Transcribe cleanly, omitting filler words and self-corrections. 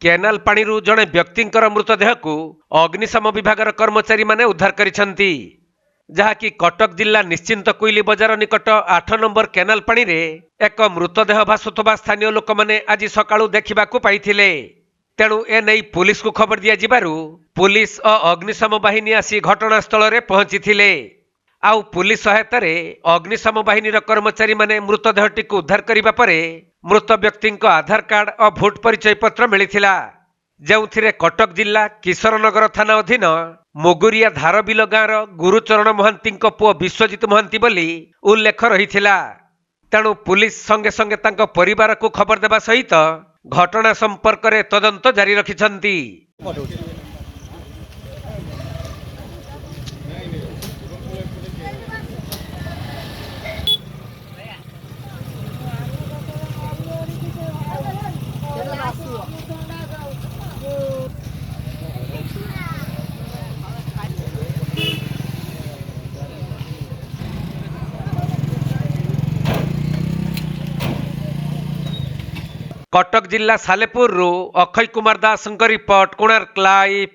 Canal पाणीरू जड़े व्यक्तिंकर मृतदेह को अग्निशम विभागर कर्मचारी माने उद्धार करिसेंती, जहाँकि कटक जिला निश्चिंत कोइली बजार निकट 8 नंबर केनाल पानी रे एक मृतदेह भासुवा स्थानीय लोक मैंने आज सकाळू देखा पाइथिले। तेणु एने पुलिस को खबर दिया पुलिस और अग्निशम बाहिनी आसी घटनास्थल में पहुंची। आउ पुलिस सहायतार अग्निशम बाहिनी कर्मचारी माने मृतदेहटी को उद्धार करने पर मृत व्यक्ति आधार कार्ड और भोट परिचय पत्र मिलता, जो कटक जिला किशोरनगर थाना अधीन मुगुरिया धारबिल गाँव गुरुचरण महांती पुओ विश्वजित महांती बोली उल्लेख रही। तेणु पुलिस संगे संगे तांको परिवार को खबर देवा सहित घटना संपर्क में तदंत जारी रखिछंती। कटक जिला सालेपुर अक्षय कुमार दास रिपोर्ट, कोणार्क लाइव।